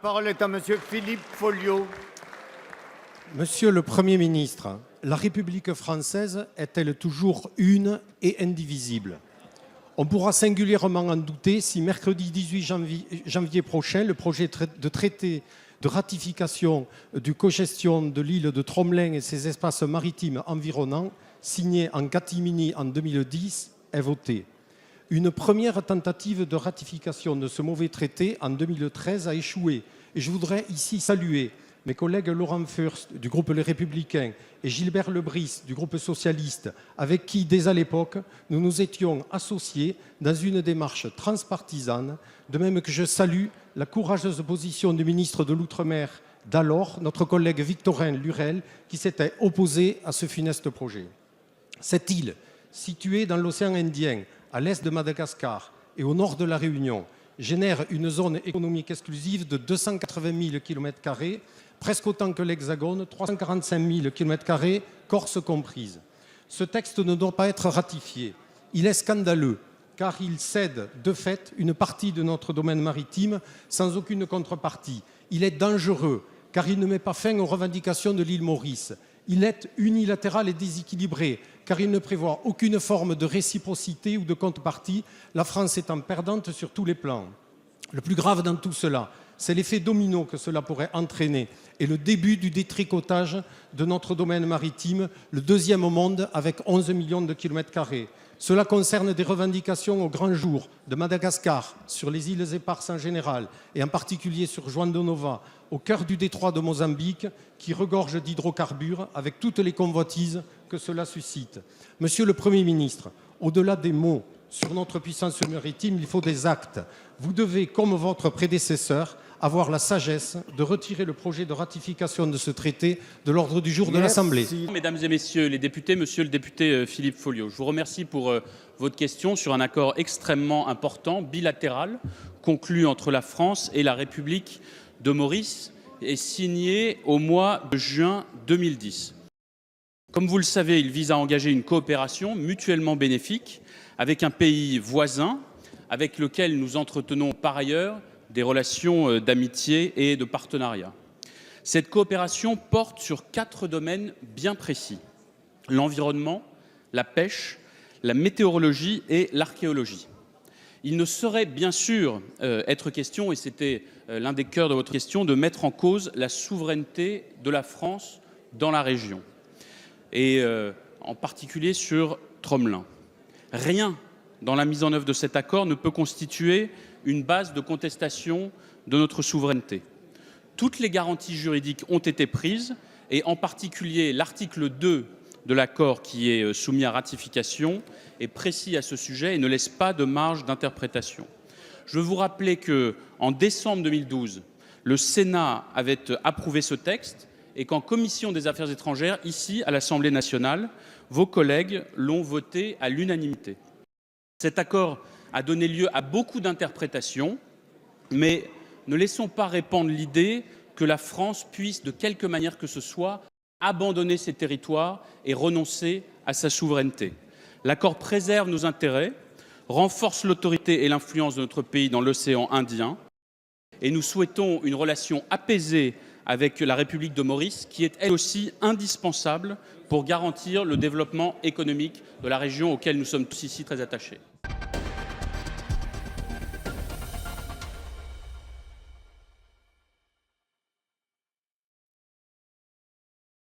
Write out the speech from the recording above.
parole est à Monsieur Philippe Folliot. Monsieur le Premier ministre, la République française est-elle toujours une et indivisible? On pourra singulièrement en douter si mercredi 18 janvier prochain, le projet de traité de ratification du cogestion de l'île de Tromelin et ses espaces maritimes environnants, signé en catimini en 2010, est voté. Une première tentative de ratification de ce mauvais traité en 2013 a échoué. Et je voudrais ici saluer mes collègues Laurent Furst du groupe Les Républicains et Gilbert Lebris du groupe socialiste, avec qui, dès à l'époque, nous nous étions associés dans une démarche transpartisane, de même que je salue la courageuse position du ministre de l'Outre-mer d'alors, notre collègue Victorin Lurel, qui s'était opposé à ce funeste projet. Cette île, située dans l'océan Indien, à l'est de Madagascar et au nord de la Réunion, génère une zone économique exclusive de 280 000 km², presque autant que l'Hexagone, 345 000 km², Corse comprise. Ce texte ne doit pas être ratifié. Il est scandaleux, car il cède de fait une partie de notre domaine maritime sans aucune contrepartie. Il est dangereux, car il ne met pas fin aux revendications de l'île Maurice. Il est unilatéral et déséquilibré, car il ne prévoit aucune forme de réciprocité ou de contrepartie, la France étant perdante sur tous les plans. Le plus grave dans tout cela, c'est l'effet domino que cela pourrait entraîner et le début du détricotage de notre domaine maritime, le deuxième au monde avec 11 millions de kilomètres carrés. Cela concerne des revendications au grand jour de Madagascar, sur les îles éparses en général, et en particulier sur João de Nova, au cœur du détroit de Mozambique, qui regorge d'hydrocarbures avec toutes les convoitises que cela suscite. Monsieur le Premier ministre, au-delà des mots sur notre puissance maritime, il faut des actes. Vous devez, comme votre prédécesseur, avoir la sagesse de retirer le projet de ratification de ce traité de l'ordre du jour de l'Assemblée. Mesdames et messieurs les députés, monsieur le député Philippe Folliot, je vous remercie pour votre question sur un accord extrêmement important, bilatéral, conclu entre la France et la République de Maurice et signé au mois de juin 2010. Comme vous le savez, il vise à engager une coopération mutuellement bénéfique avec un pays voisin avec lequel nous entretenons par ailleurs des relations d'amitié et de partenariat. Cette coopération porte sur 4 domaines bien précis: l'environnement, la pêche, la météorologie et l'archéologie. Il ne saurait bien sûr être question, et c'était l'un des cœurs de votre question, de mettre en cause la souveraineté de la France dans la région, et en particulier sur Tromelin. Rien dans la mise en œuvre de cet accord ne peut constituer une base de contestation de notre souveraineté. Toutes les garanties juridiques ont été prises, et en particulier l'article 2 de l'accord qui est soumis à ratification est précis à ce sujet et ne laisse pas de marge d'interprétation. Je veux vous rappeler qu'en décembre 2012, le Sénat avait approuvé ce texte et qu'en commission des affaires étrangères, ici à l'Assemblée nationale, vos collègues l'ont voté à l'unanimité. Cet accord a donné lieu à beaucoup d'interprétations, mais ne laissons pas répandre l'idée que la France puisse, de quelque manière que ce soit, abandonner ses territoires et renoncer à sa souveraineté. L'accord préserve nos intérêts, renforce l'autorité et l'influence de notre pays dans l'océan Indien, et nous souhaitons une relation apaisée avec la République de Maurice, qui est elle aussi indispensable pour garantir le développement économique de la région auquel nous sommes tous ici très attachés.